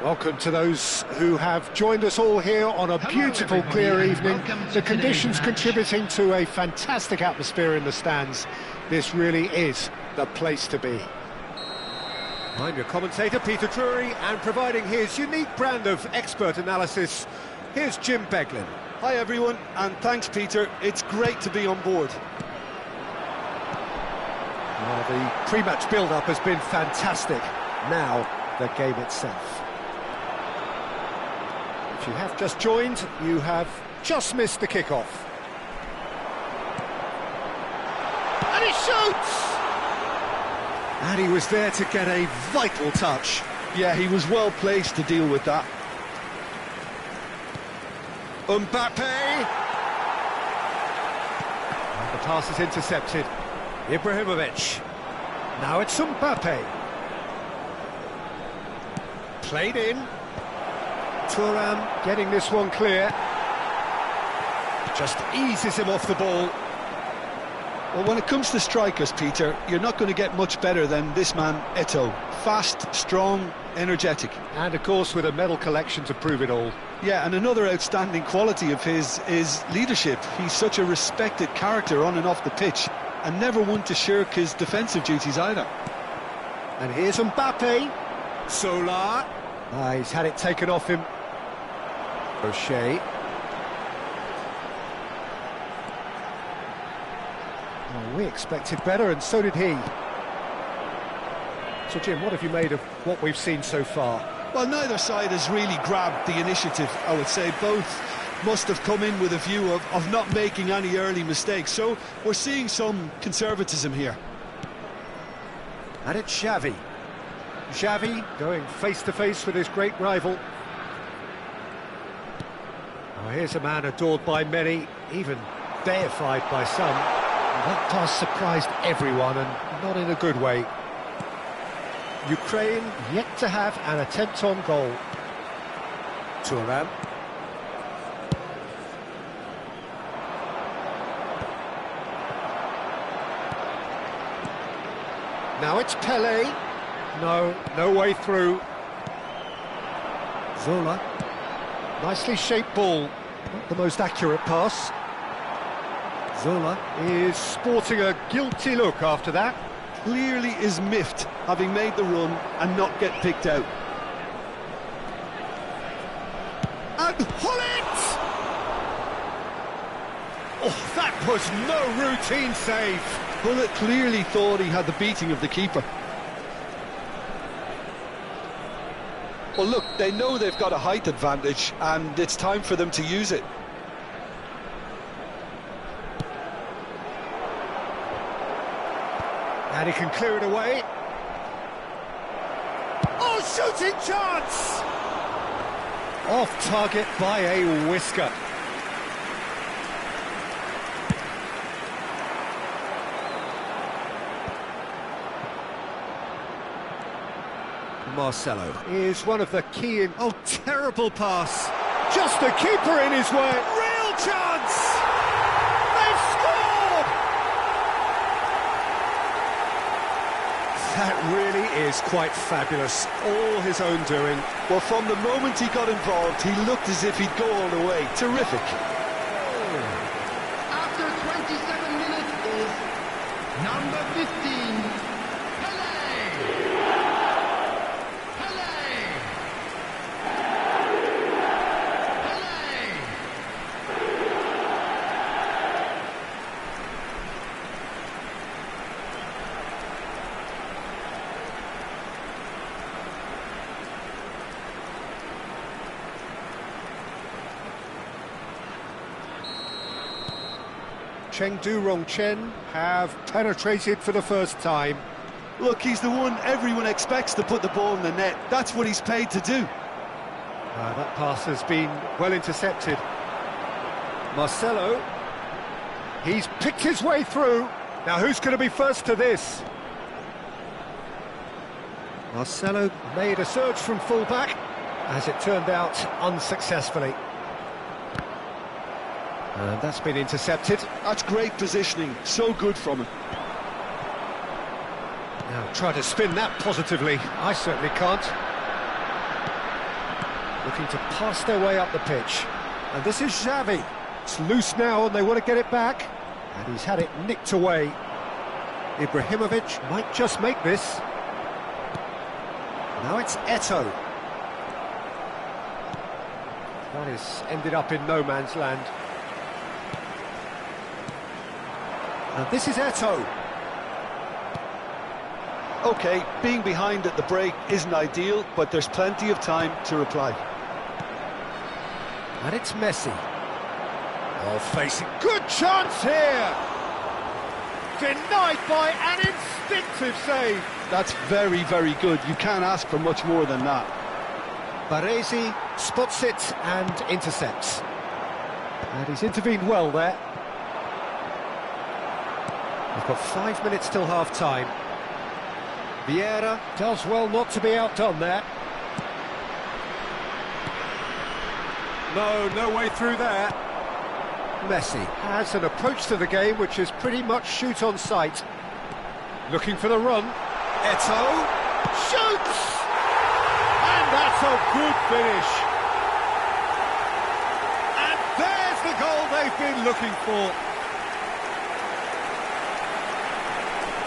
Welcome to those who have joined us all here on a beautiful, clear evening. The conditions contributing to a fantastic atmosphere in the stands. This really is the place to be. I'm your commentator, Peter Drury, and providing his unique brand of expert analysis, here's Jim Beglin. Hi everyone, and thanks Peter, it's great to be on board. Well, the pre-match build-up has been fantastic. Now, the game itself. If you have just joined, you have just missed the kick-off. And he shoots! And he was there to get a vital touch. Yeah, he was well placed to deal with that. Mbappe! And the pass is intercepted. Ibrahimovic. Now it's Mbappe. Played in. Thuram getting this one clear. Just eases him off the ball. Well, when it comes to strikers, Peter, you're not going to get much better than this man, Eto'o. Fast, strong, energetic. And of course with a medal collection to prove it all. Yeah, and another outstanding quality of his is leadership. He's such a respected character on and off the pitch, and never one to shirk his defensive duties either. And here's Mbappe. Solar. He's had it taken off him. O'Shea. Well, we expected better, and so did he. So, Jim, what have you made of what we've seen so far? Well, neither side has really grabbed the initiative, I would say. Both must have come in with a view of not making any early mistakes. So, we're seeing some conservatism here. And it's Xavi. Xavi going face-to-face with his great rival. Oh, here's a man adored by many, even deified by some. That pass surprised everyone, and not in a good way. Ukraine yet to have an attempt on goal. Thuram. Now it's Pele. No way through. Zola. Nicely shaped ball. Not the most accurate pass. Zola is sporting a guilty look after that. Clearly is miffed, having made the run and not get picked out. And Hullet! Oh, that was no routine save. Hullet clearly thought he had the beating of the keeper. Well, look, they know they've got a height advantage, and it's time for them to use it. And he can clear it away. Oh, shooting chance! Off target by a whisker. Marcelo is one of the key in... Oh, terrible pass. Just the keeper in his way. Real chance! They've scored! That really is quite fabulous. All his own doing. Well, from the moment he got involved, he looked as if he'd go all the way. Terrific. After 27 minutes is number 15, Pele! Chengdu Rongchen have penetrated for the first time. Look, he's the one everyone expects to put the ball in the net. That's what he's paid to do. That pass has been well intercepted. Marcelo. He's picked his way through. Now who's going to be first to this? Marcelo made a surge from full-back, as it turned out unsuccessfully. And that's been intercepted. That's great positioning, so good from him. Now try to spin that positively. I certainly can't. looking to pass their way up the pitch. And this is Xavi. It's loose now and they want to get it back. And he's had it nicked away. Ibrahimovic might just make this. Now it's Eto'o. That has ended up in no man's land. And this is Eto'o. OK, being behind at the break isn't ideal, but there's plenty of time to reply. And it's Messi. Oh, facing good chance here! Denied by an instinctive save. That's very, very good. You can't ask for much more than that. Baresi spots it and intercepts. And he's intervened well there. We've got 5 minutes till half-time. Vieira does well not to be outdone there. No way through there. Messi has an approach to the game which is pretty much shoot on sight. Looking for the run. Eto'o shoots! And that's a good finish. And there's the goal they've been looking for.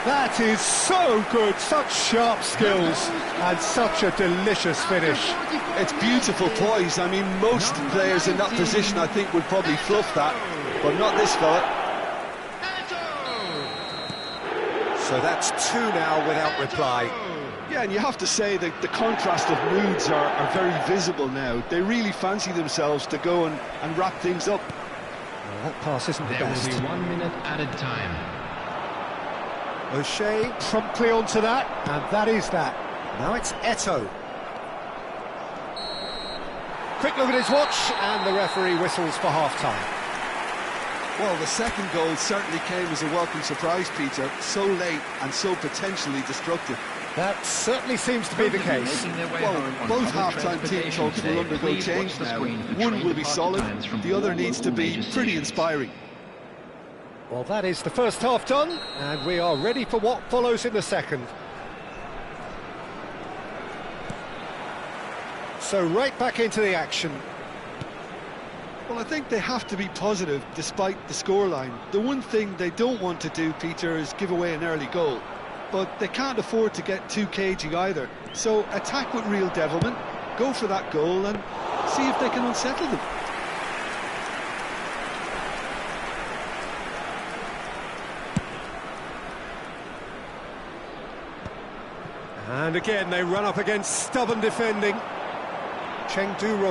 That is so good, such sharp skills and such a delicious finish. It's beautiful poise. I mean, most players in that position I think would probably fluff that, but not this fella. So that's 2 now without reply. Yeah, and you have to say that the contrast of moods are very visible now. They really fancy themselves to go and wrap things up. Well, that pass isn't the best. There will be 1 minute added time. O'Shea promptly onto that, and that is that. Now it's Eto'o. Quick look at his watch, and the referee whistles for half-time. Well, the second goal certainly came as a welcome surprise, Peter. So late and so potentially destructive. That certainly seems to be the case. Well, both half-time team talks will undergo change now. One will be solid, the other needs to be pretty inspiring. Well, that is the first half done, and we are ready for what follows in the second. So right back into the action. Well, I think they have to be positive despite the scoreline. The one thing they don't want to do, Peter, is give away an early goal. But they can't afford to get too cagey either. So attack with real devilment, go for that goal and see if they can unsettle them. And again, they run up against stubborn defending. Chengdu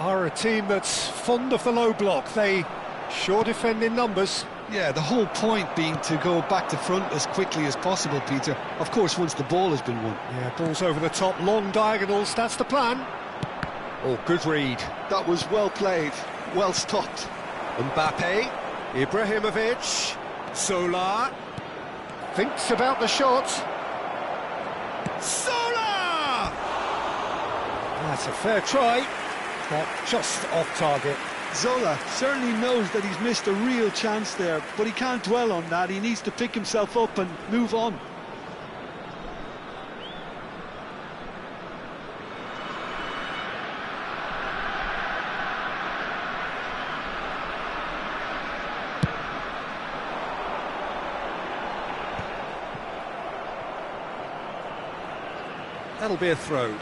are a team that's fond of the low block. They sure defend in numbers. Yeah, the whole point being to go back to front as quickly as possible, Peter. Of course, once the ball has been won. Yeah, balls over the top, long diagonals, that's the plan. Oh, good read. That was well played, well stopped. Mbappe, Ibrahimovic, Sola, thinks about the shot. Sola! That's a fair try, but just off target. Zola certainly knows that he's missed a real chance there, but he can't dwell on that. He needs to pick himself up and move on. That'll be a throw.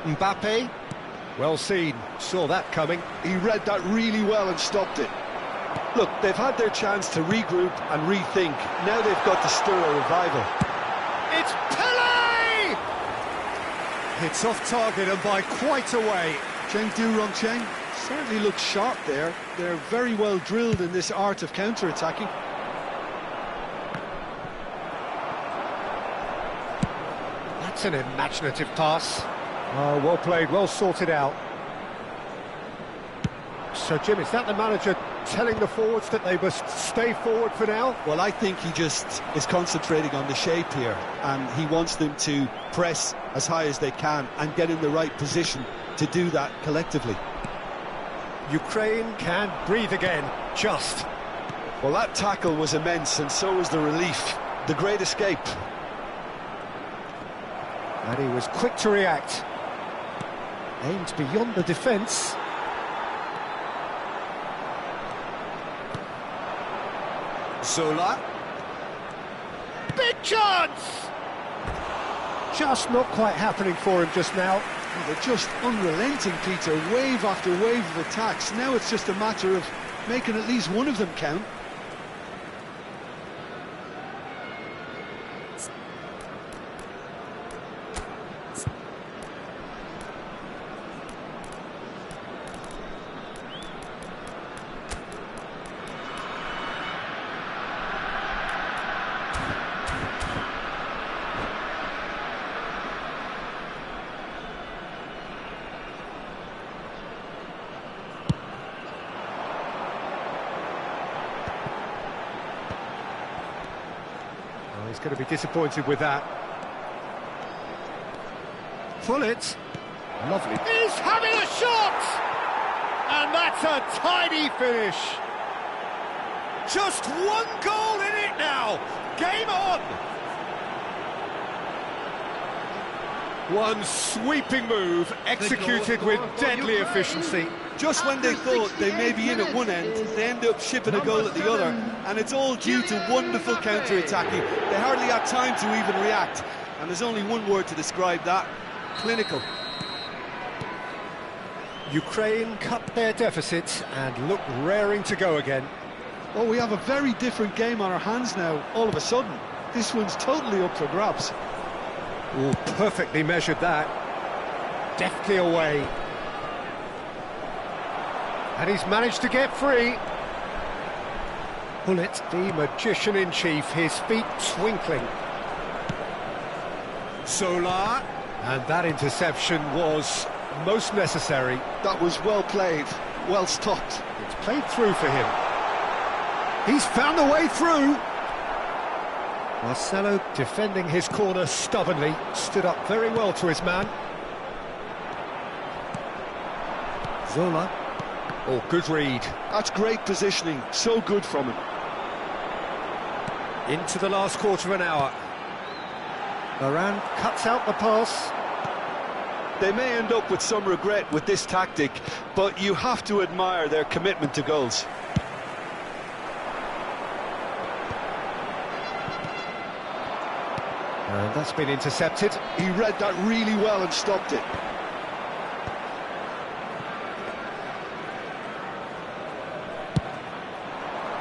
Mbappe, well seen, saw that coming. He read that really well and stopped it. Look, they've had their chance to regroup and rethink. Now they've got to stir a revival. It's Pele! It's off target and by quite a way. Chengdu certainly looks sharp there. They're very well drilled in this art of counter-attacking. That's an imaginative pass. Oh, well played, well sorted out. So, Jim, is that the manager telling the forwards that they must stay forward for now? Well, I think he just is concentrating on the shape here, and he wants them to press as high as they can and get in the right position to do that collectively. Ukraine can breathe again, just. Well, that tackle was immense, and so was the relief. The great escape. And he was quick to react. Aimed beyond the defence. Zola. Big chance! Just not quite happening for him just now. They're just unrelenting, Peter. Wave after wave of attacks. Now it's just a matter of making at least one of them count. He's going to be disappointed with that. Pullet. Lovely. He's having a shot! And that's a tidy finish. Just one goal in it now. Game on! One sweeping move, executed with deadly efficiency. Just when they thought they may be in at one end, they end up shipping a goal at the other, and it's all due to wonderful counter-attacking. They hardly had time to even react, and there's only one word to describe that: clinical. Ukraine cut their deficit and look raring to go again. Well, we have a very different game on our hands now, all of a sudden. This one's totally up for grabs. Oh, perfectly measured that. Deftly away. And he's managed to get free. Pullet, the magician-in-chief, his feet twinkling. Zola. And that interception was most necessary. That was well played, well stopped. It's played through for him. He's found a way through. Marcelo defending his corner stubbornly, stood up very well to his man. Zola. Oh, good read. That's great positioning, so good from him. Into the last quarter of an hour. Varane cuts out the pass. They may end up with some regret with this tactic, but you have to admire their commitment to goals. And that's been intercepted. He read that really well and stopped it.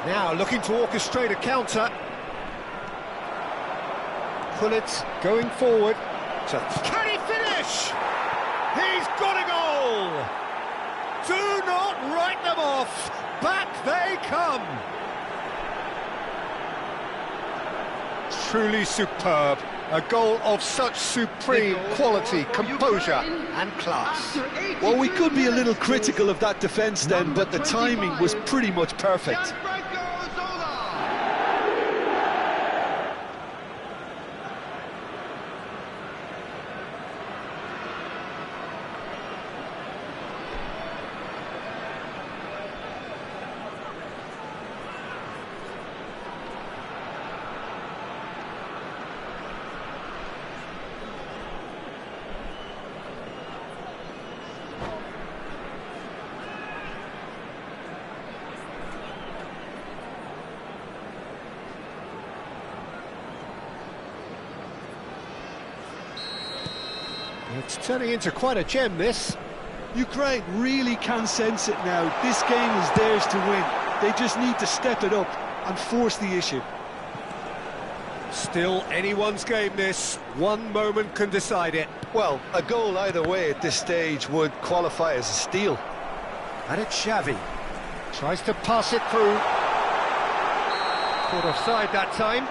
Now looking to orchestrate a counter. Pullet going forward. Can he finish? He's got a goal! Do not write them off. Back they come. Truly superb. A goal of such supreme quality, composure and class. Well, we could be a little critical of that defence then, but the timing was pretty much perfect. It's turning into quite a gem, this. Ukraine really can sense it now. This game is theirs to win. They just need to step it up and force the issue. Still anyone's game, this. One moment can decide it. Well, a goal either way at this stage would qualify as a steal. And it's Xavi. Tries to pass it through. Caught offside that time.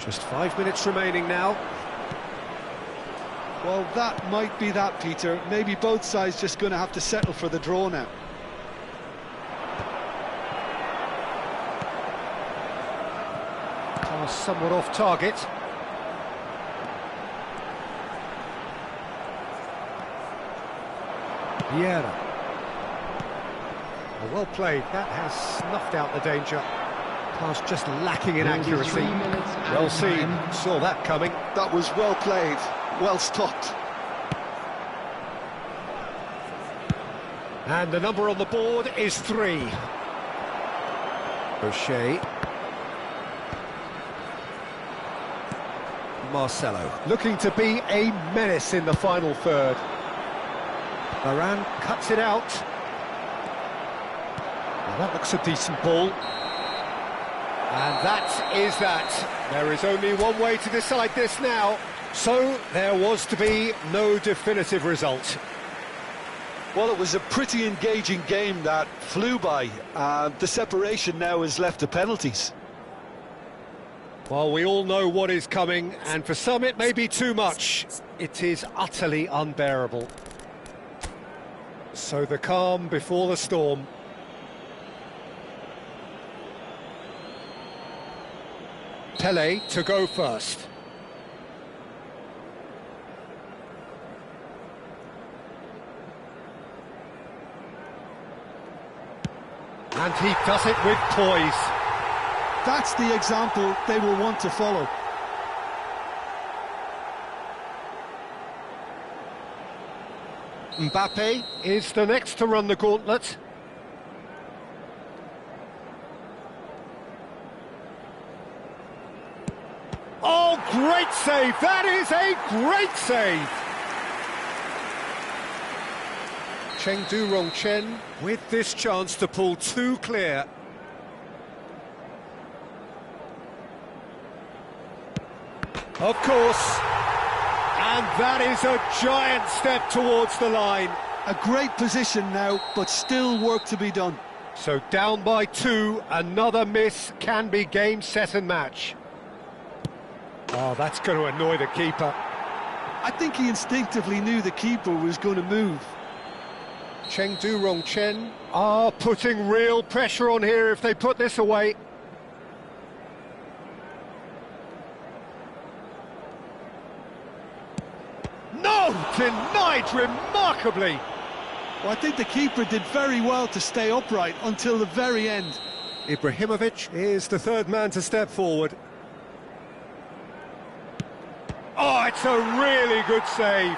Just 5 minutes remaining now. Well, that might be that, Peter. Maybe both sides just going to have to settle for the draw now. Pass somewhat off target. Vieira. Well played. That has snuffed out the danger. Pass just lacking in accuracy. Well seen. Saw that coming. That was well played. Well stopped. And the number on the board is 3. O'Shea. Marcelo. Looking to be a menace in the final third. Varane cuts it out. Well, that looks a decent ball. And that is that. There is only one way to decide this now. So, there was to be no definitive result. Well, it was a pretty engaging game that flew by. The separation now is left to penalties. Well, we all know what is coming, and for some it may be too much. It is utterly unbearable. So the calm before the storm. Pele to go first. And he does it with poise. That's the example they will want to follow. Mbappe is the next to run the gauntlet. Oh, great save! That is a great save! Chengdu Rongchen with this chance to pull 2 clear. Of course, and that is a giant step towards the line. A great position now, but still work to be done. So down by 2, another miss can be game, set and match. Oh, that's going to annoy the keeper. I think he instinctively knew the keeper was going to move. Chengdu Rongchen are putting real pressure on here if they put this away. No! Denied remarkably! Well, I think the keeper did very well to stay upright until the very end. Ibrahimovic is the third man to step forward. Oh, it's a really good save.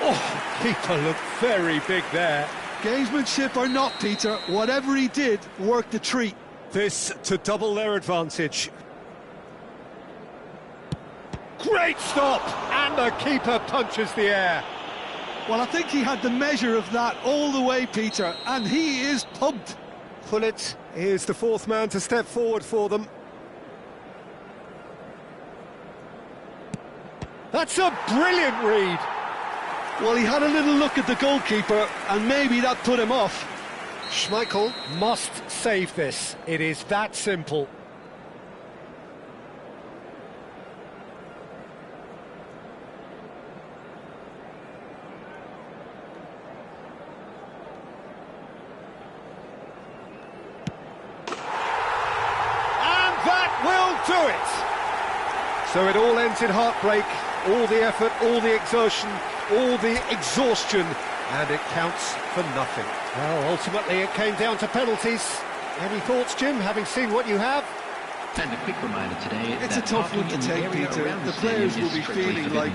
Oh, keeper looked very big there. Gamesmanship or not, Peter, whatever he did worked a treat. This to double their advantage. Great stop! And the keeper punches the air. Well, I think he had the measure of that all the way, Peter, and he is pumped. Pullet is the fourth man to step forward for them. That's a brilliant read. Well, he had a little look at the goalkeeper, and maybe that put him off. Schmeichel must save this. It is that simple. And that will do it. So it all ends in heartbreak. All the effort, all the exertion, all the exhaustion, and it counts for nothing. Well, ultimately it came down to penalties. Any thoughts, Jim, having seen what you have? And a quick reminder today, it's a tough one to take, Peter. The players will be feeling like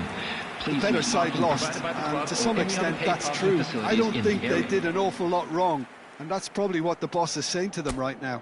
the better side lost, and to some extent that's true. I don't think they did an awful lot wrong, and that's probably what the boss is saying to them right now.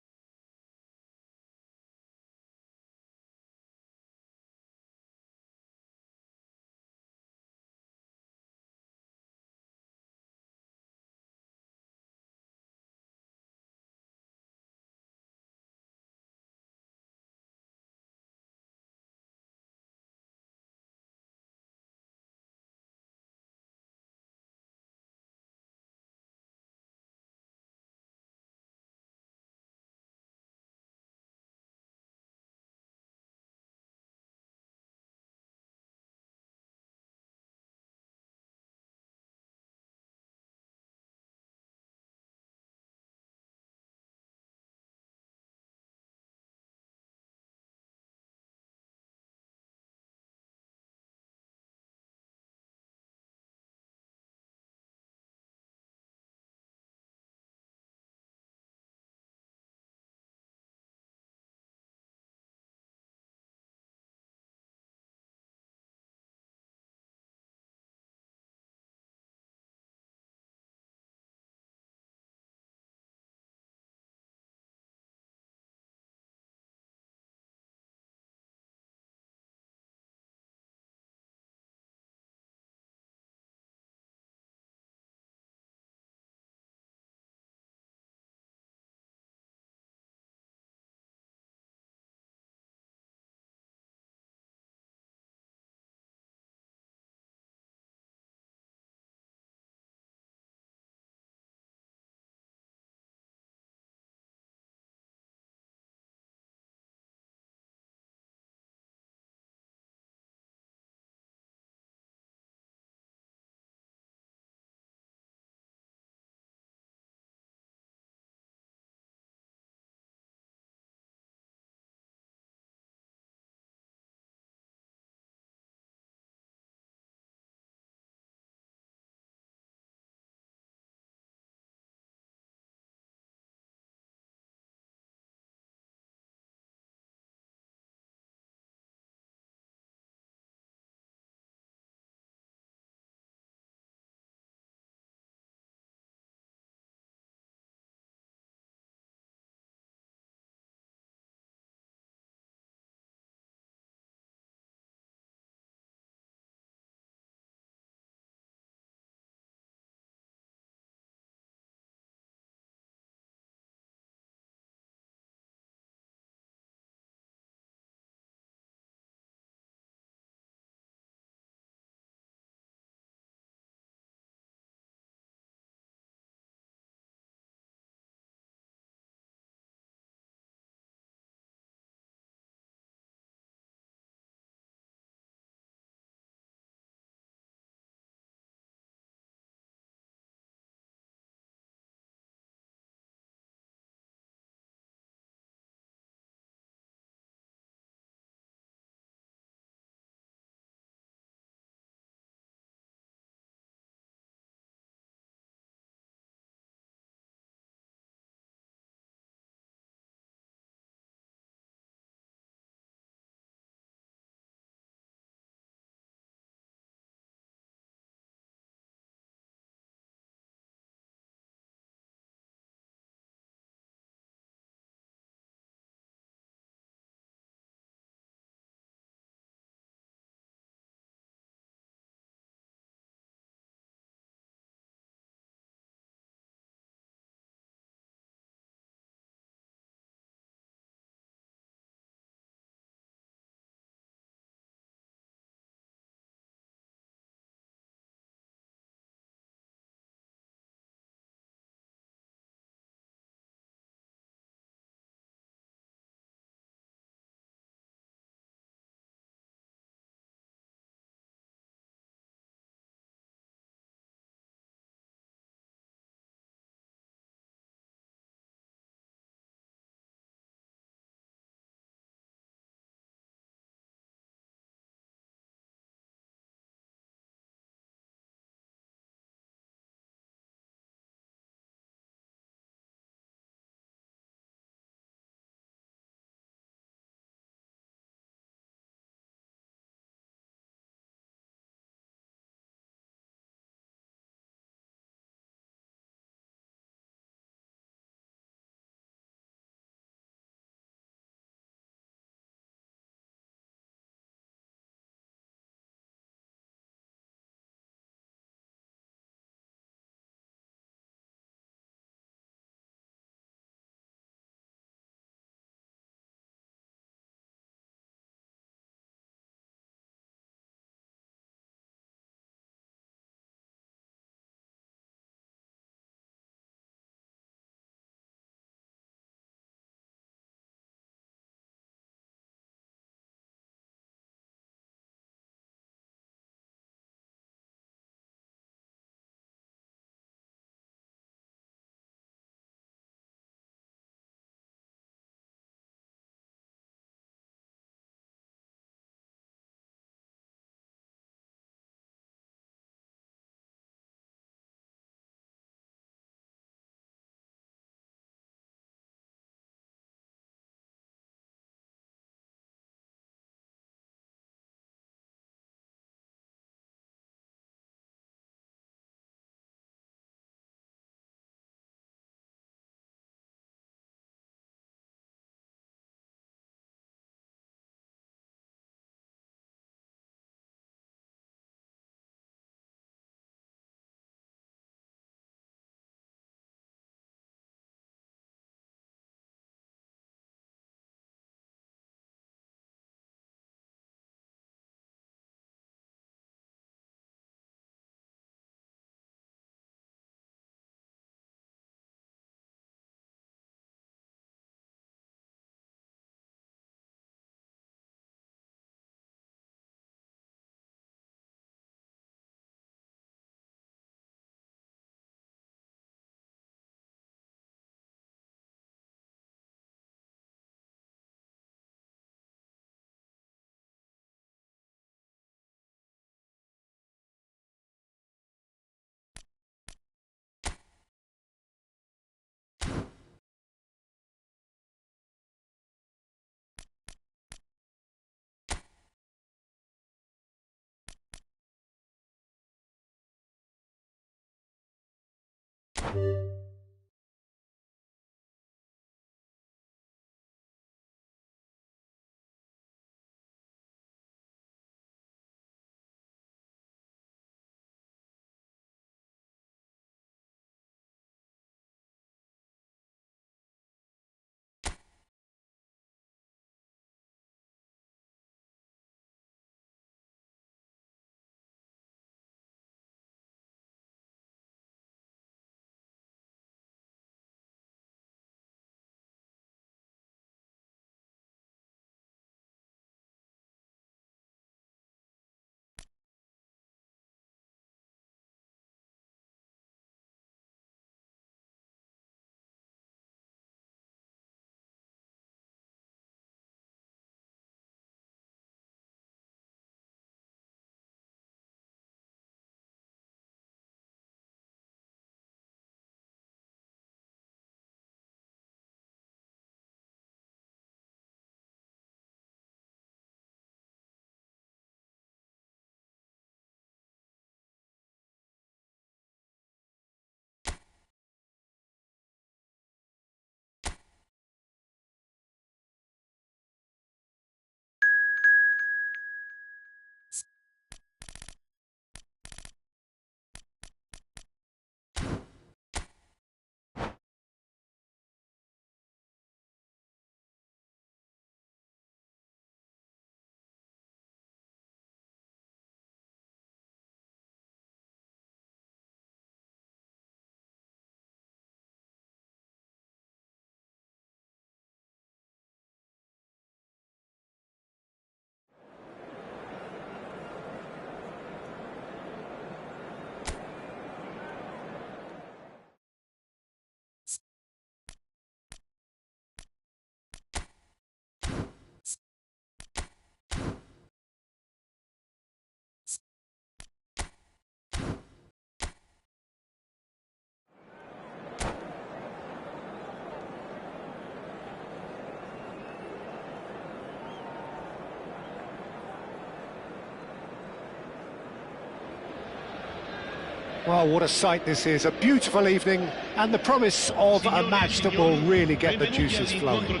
Well, what a sight this is. A beautiful evening and the promise of a match that will really get the juices flowing.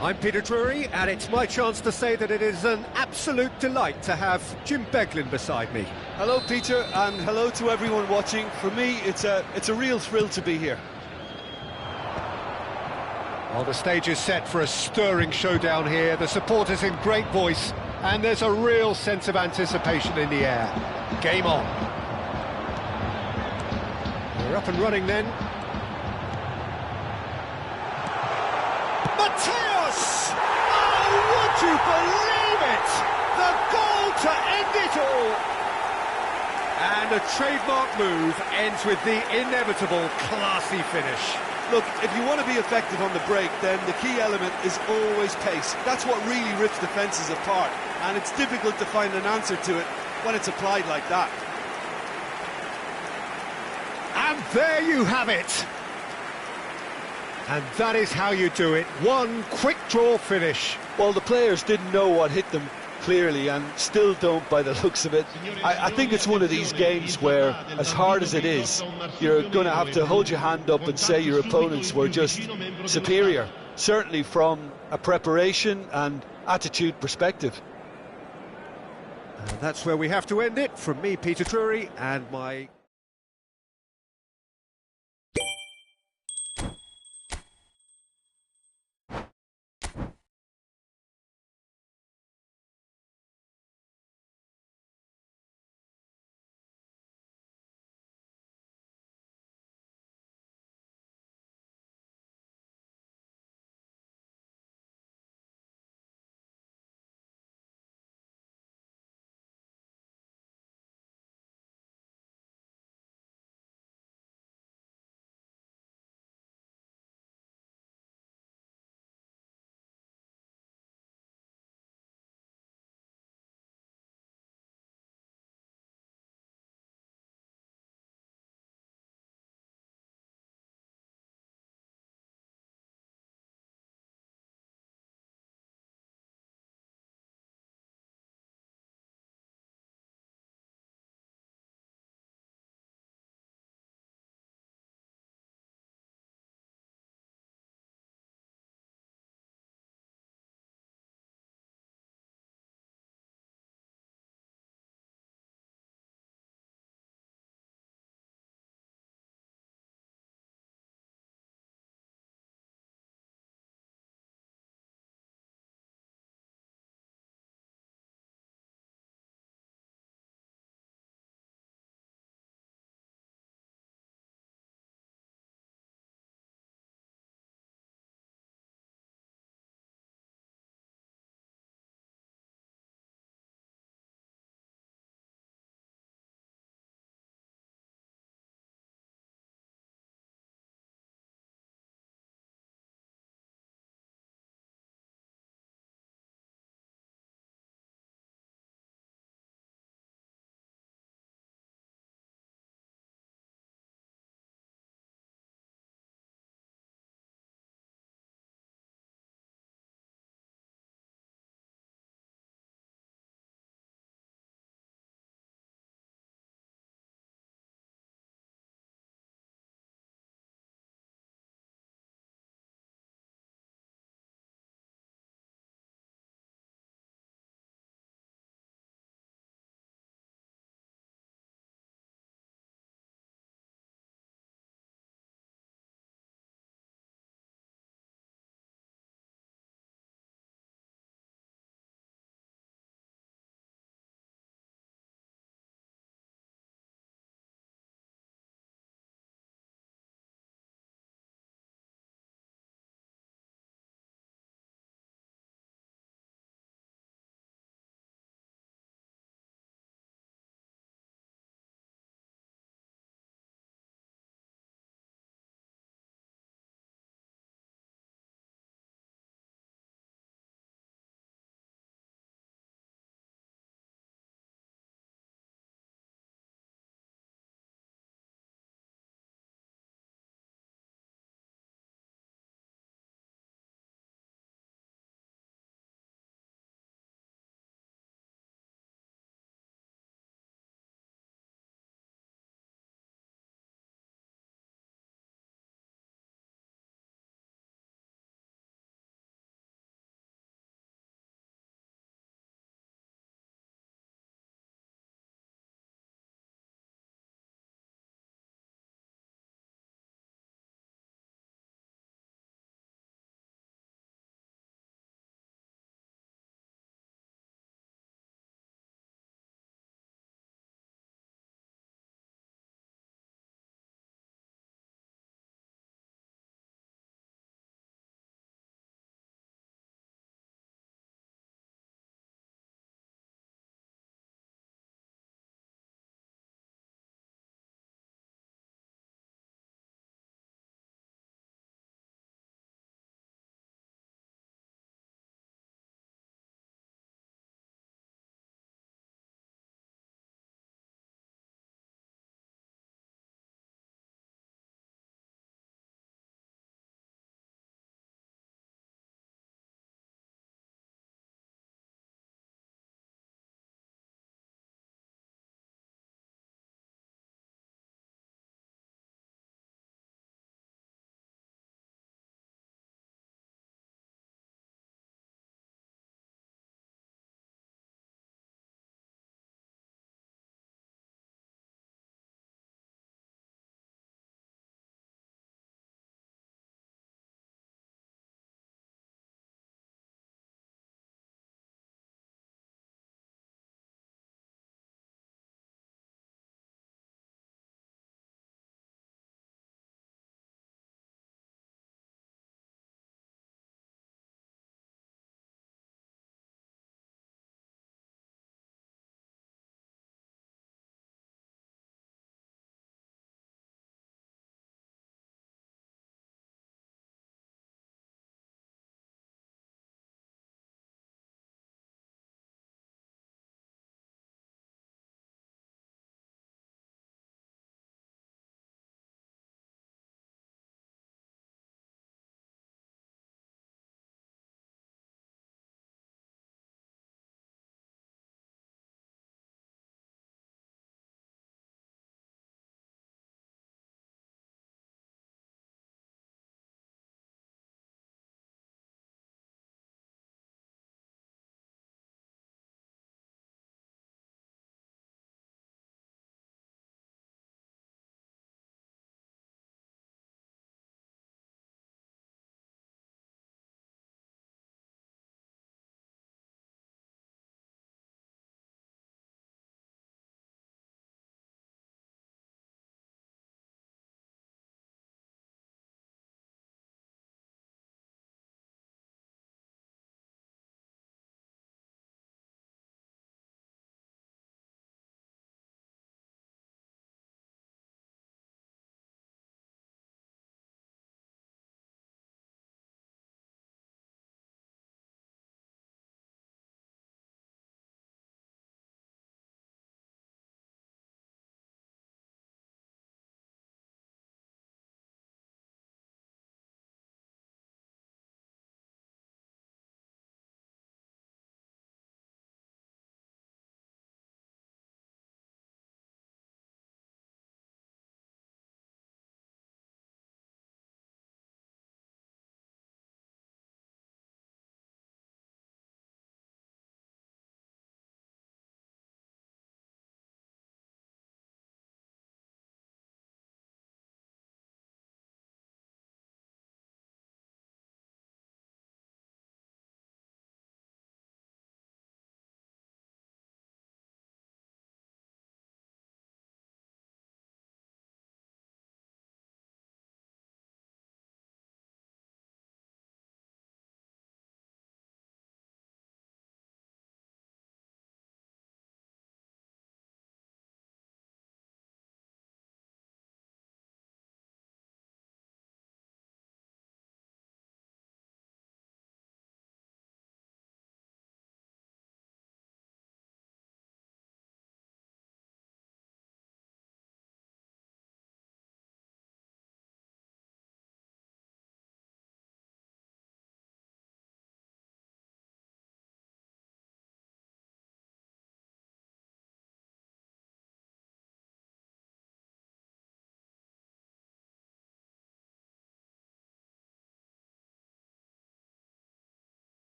I'm Peter Drury, and it's my chance to say that it is an absolute delight to have Jim Beglin beside me. Hello, Peter, and hello to everyone watching. For me, it's a real thrill to be here. Well, the stage is set for a stirring showdown here. The supporters in great voice, and there's a real sense of anticipation in the air. Game on. We're up and running then. Mateus! Oh, would you believe it? The goal to end it all! And a trademark move ends with the inevitable classy finish. Look, if you want to be effective on the break, then the key element is always pace. That's what really rips defences apart, and it's difficult to find an answer to it when it's applied like that. And there you have it. And that is how you do it. One quick draw finish. Well, the players didn't know what hit them clearly, and still don't by the looks of it. I think it's one of these games where, as hard as it is, you're going to have to hold your hand up and say your opponents were just superior, certainly from a preparation and attitude perspective. And that's where we have to end it. From me, Peter Drury, and my...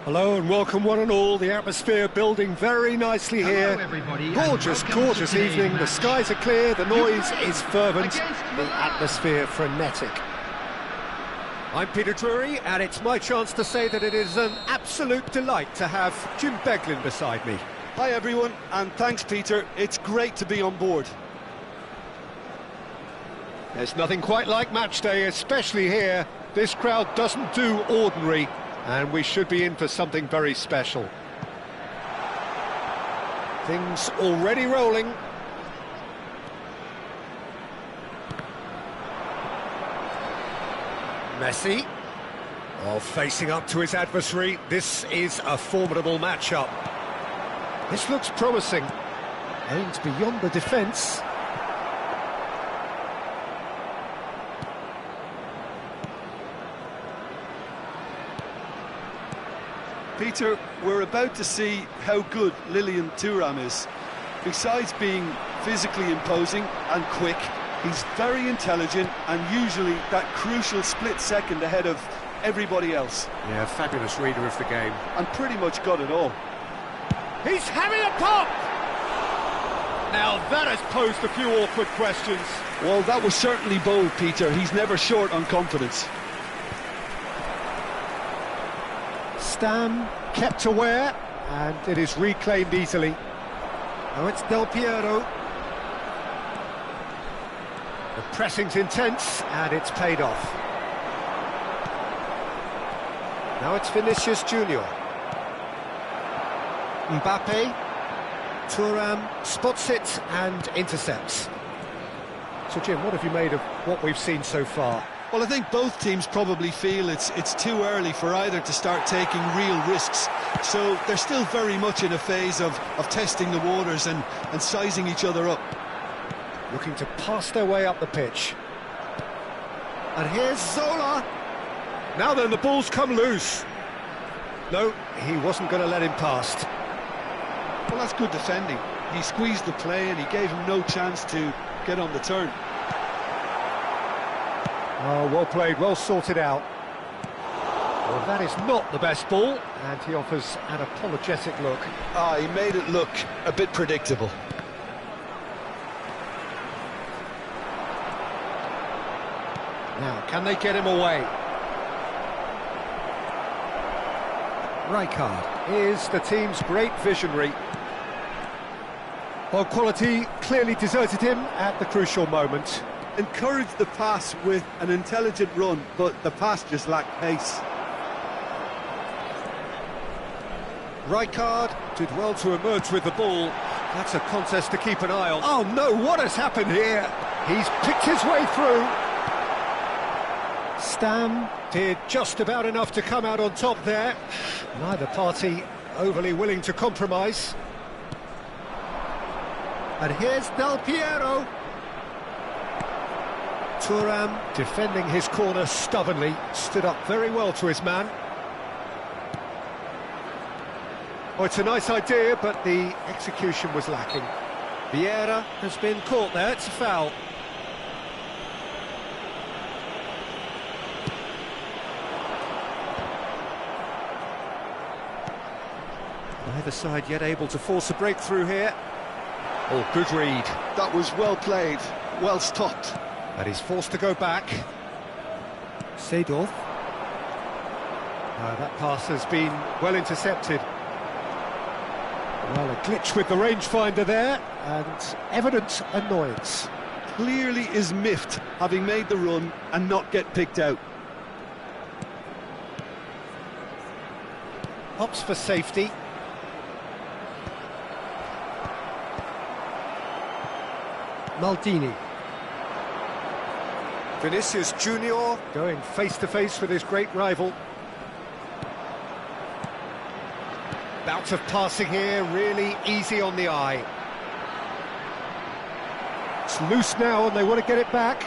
Hello and welcome one and all. The atmosphere building very nicely here. Hello everybody. Gorgeous, gorgeous evening. The skies are clear, the noise is fervent, the atmosphere frenetic. I'm Peter Drury, and it's my chance to say that it is an absolute delight to have Jim Beglin beside me. Hi everyone, and thanks Peter, it's great to be on board. There's nothing quite like match day, especially here. This crowd doesn't do ordinary, and we should be in for something very special. Things already rolling. Messi. Oh, facing up to his adversary. This is a formidable matchup. This looks promising. Aimed beyond the defence. Peter, we're about to see how good Lilian Thuram is. Besides being physically imposing and quick, he's very intelligent and usually that crucial split second ahead of everybody else. Yeah, fabulous reader of the game. And pretty much got it all. He's having a pop! Now that has posed a few awkward questions. Well, that was certainly bold, Peter. He's never short on confidence. Stam kept aware, and it is reclaimed easily. Now it's Del Piero. The pressing's intense, and it's paid off. Now it's Vinicius Junior. Mbappe. Thuram spots it and intercepts. So Jim, what have you made of what we've seen so far? Well, I think both teams probably feel it's too early for either to start taking real risks. So they're still very much in a phase of testing the waters and sizing each other up. Looking to pass their way up the pitch. And here's Zola. Now then, the ball's come loose. No, he wasn't going to let him past. Well, that's good defending. He squeezed the play and he gave him no chance to get on the turn. Oh, well played, well sorted out. Well, that is not the best ball, and he offers an apologetic look. He made it look a bit predictable. Now, can they get him away? Rijkaard is the team's great visionary. Well, quality clearly deserted him at the crucial moment. Encouraged the pass with an intelligent run, but the pass just lacked pace. Rijkaard did well to emerge with the ball. That's a contest to keep an eye on. Oh no, what has happened here? He's picked his way through. Stam did just about enough to come out on top there. Neither party overly willing to compromise. And here's Del Piero. Thuram, defending his corner stubbornly, stood up very well to his man. Oh, it's a nice idea, but the execution was lacking. Vieira has been caught there, it's a foul. Neither side yet able to force a breakthrough here. Oh, good read. That was well played, well stopped. And he's forced to go back. Seedorf. That pass has been well intercepted. Well, a glitch with the rangefinder there, and evident annoyance. Clearly is miffed, having made the run and not get picked out. Opts for safety. Maldini. Vinicius Junior going face-to-face with his great rival. Bout of passing here, really easy on the eye. It's loose now and they want to get it back.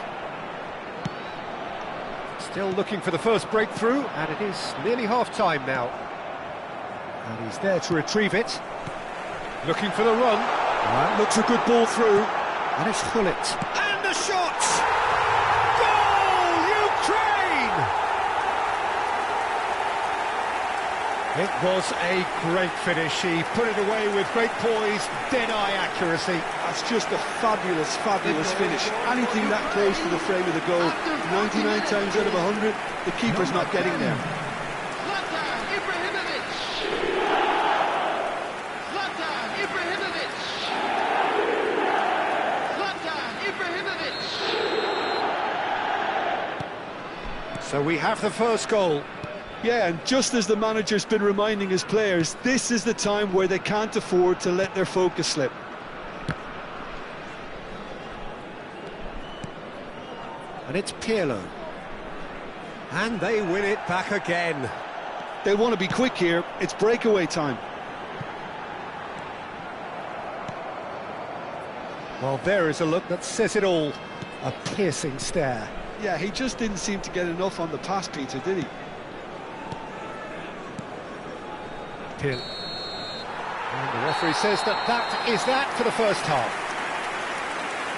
Still looking for the first breakthrough, and it is nearly half-time now. And he's there to retrieve it. Looking for the run. That looks a good ball through. And it's Gullit. And the shot! Goal, Ukraine! It was a great finish. He put it away with great poise, dead-eye accuracy. That's just a fabulous, fabulous finish. Anything that close to the frame of the goal, 99 times out of 100, the keeper's not getting there. So we have the first goal. Yeah, and just as the manager's been reminding his players, this is the time where they can't afford to let their focus slip. And it's Pirlo. And they win it back again. They want to be quick here. It's breakaway time. Well, there is a look that says it all. A piercing stare. Yeah, he just didn't seem to get enough on the pass, Peter, did he? And the referee says that is that for the first half.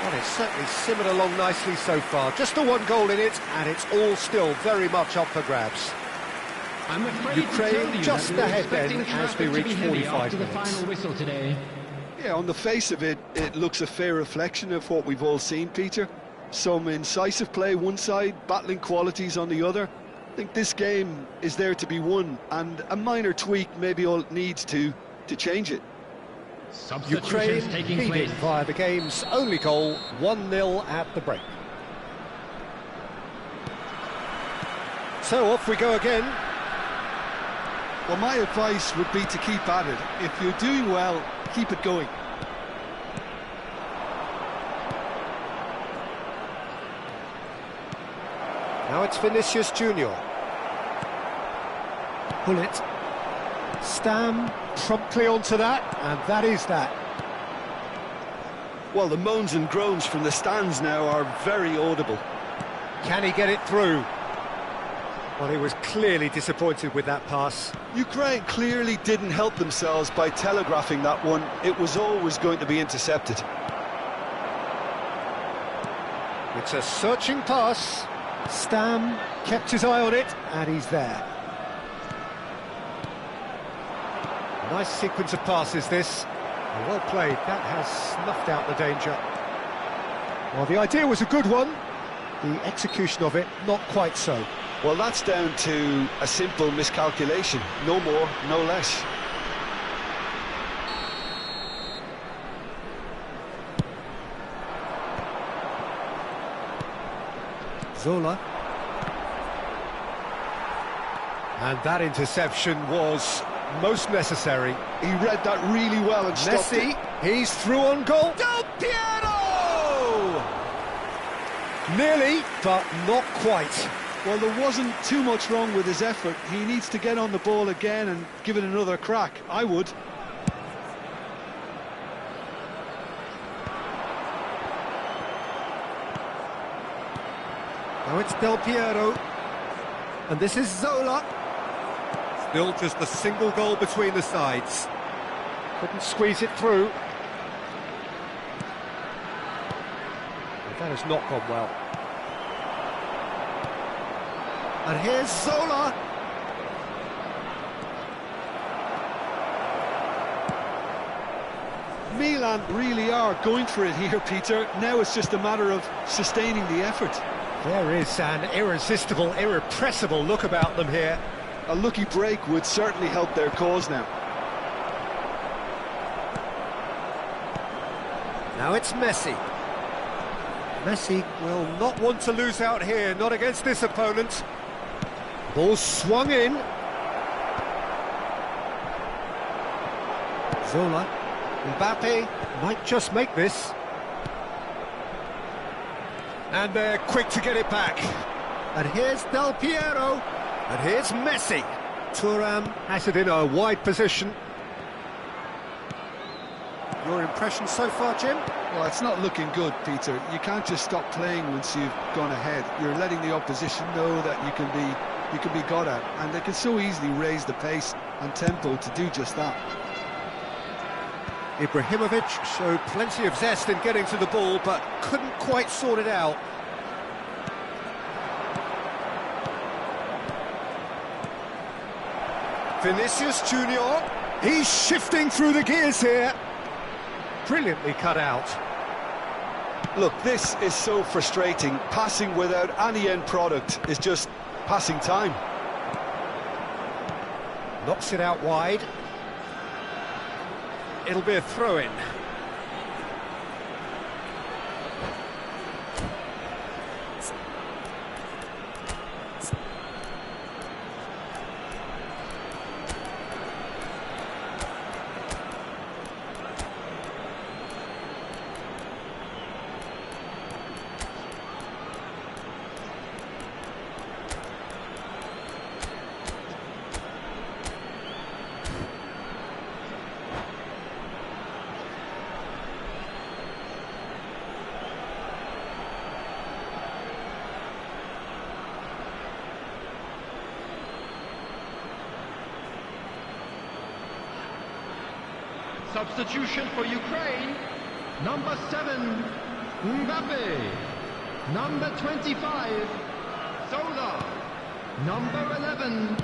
Well, it's certainly simmered along nicely so far. Just the one goal in it, and it's all still very much up for grabs. Ukraine just ahead then as we reach 45 minutes. Final whistle today. Yeah, on the face of it, it looks a fair reflection of what we've all seen, Peter. Some incisive play one side, battling qualities on the other. I think this game is there to be won, and a minor tweak maybe all it needs to change it. Ukraine leading via the game's only goal, 1-0 at the break. So off we go again. Well, my advice would be to keep at it. If you're doing well, keep it going. Now it's Vinicius Junior. Bullet. Stam promptly onto that, and that is that. Well, the moans and groans from the stands now are very audible. Can he get it through? Well, he was clearly disappointed with that pass. Ukraine clearly didn't help themselves by telegraphing that one. It was always going to be intercepted. It's a searching pass. Stam kept his eye on it, and he's there. Nice sequence of passes, this. Well played. That has snuffed out the danger. Well, the idea was a good one. The execution of it, not quite so. Well, that's down to a simple miscalculation. No more, no less. Zola. And that interception was most necessary. He read that really well and stopped it. Messi, he's through on goal. Del Piero! Nearly, but not quite. Well, there wasn't too much wrong with his effort. He needs to get on the ball again and give it another crack. I would. Now it's Del Piero. And this is Zola. Still just a single goal between the sides. Couldn't squeeze it through. But that has not gone well. And here's Zola. Milan really are going for it here, Peter. Now it's just a matter of sustaining the effort. There is an irresistible, irrepressible look about them here. A lucky break would certainly help their cause now. Now it's Messi. Messi will not want to lose out here, not against this opponent. Ball swung in. Zola. Mbappe might just make this. And they're quick to get it back. And here's Del Piero. And here's Messi. Thuram has it in a wide position. Your impression so far, Jim? Well, it's not looking good, Peter. You can't just stop playing once you've gone ahead. You're letting the opposition know that you can be got at, and they can so easily raise the pace and tempo to do just that. Ibrahimovic showed plenty of zest in getting to the ball, but couldn't quite sort it out. Vinicius Junior. He's shifting through the gears here. Brilliantly cut out. Look, this is so frustrating. Passing without any end product is just passing time. Knocks it out wide. It'll be a throw-in. Substitution for Ukraine, number 7, Mbappe, number 25, Zola, number 11,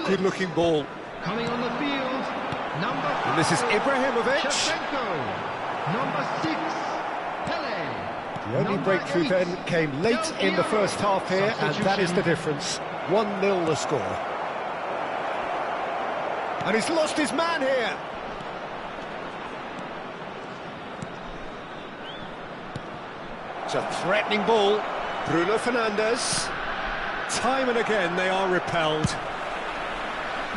Good looking ball. coming on the field, number 5, And this is Ibrahimovic. Shevchenko, number 6, Pele. The only number breakthrough 8, then came late in the first half here, and that is the difference. 1-0 the score. And he's lost his man here. It's a threatening ball. Bruno Fernandes. Time and again they are repelled.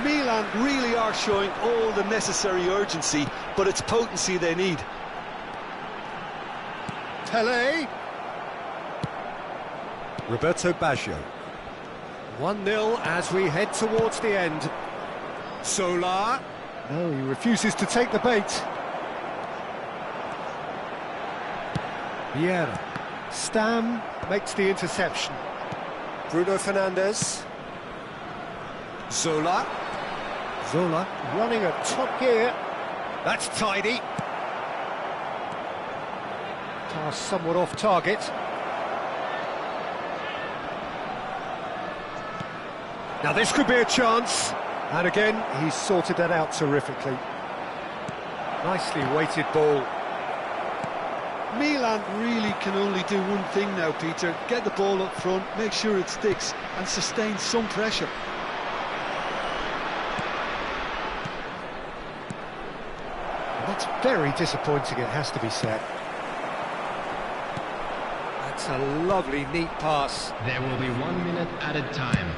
Milan really are showing all the necessary urgency, but it's potency they need. Pele. Roberto Baggio. 1-0 as we head towards the end. Solar. No, he refuses to take the bait. Vieira. Stam makes the interception. Bruno Fernandes. Zola. Zola running at top gear. That's tidy. Pass somewhat off target. Now this could be a chance. And again, he's sorted that out terrifically. Nicely weighted ball. Milan really can only do one thing now, Peter. Get the ball up front, make sure it sticks, and sustain some pressure. That's very disappointing, it has to be said. That's a lovely, neat pass. There will be 1 minute added time.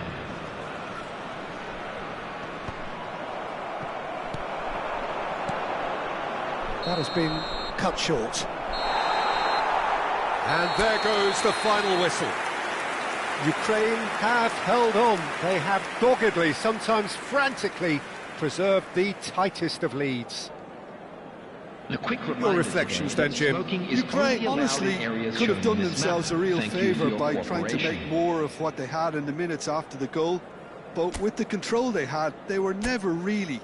That has been cut short. And there goes the final whistle. Ukraine have held on. They have doggedly, sometimes frantically, preserved the tightest of leads. A quick Your reminder reflections today then, that Jim. smoking is Ukraine only allowed honestly in areas could have shown done in this themselves map. a real Thank you for favour your by trying to cooperation. make more of what they had in the minutes after the goal. But with the control they had, they were never really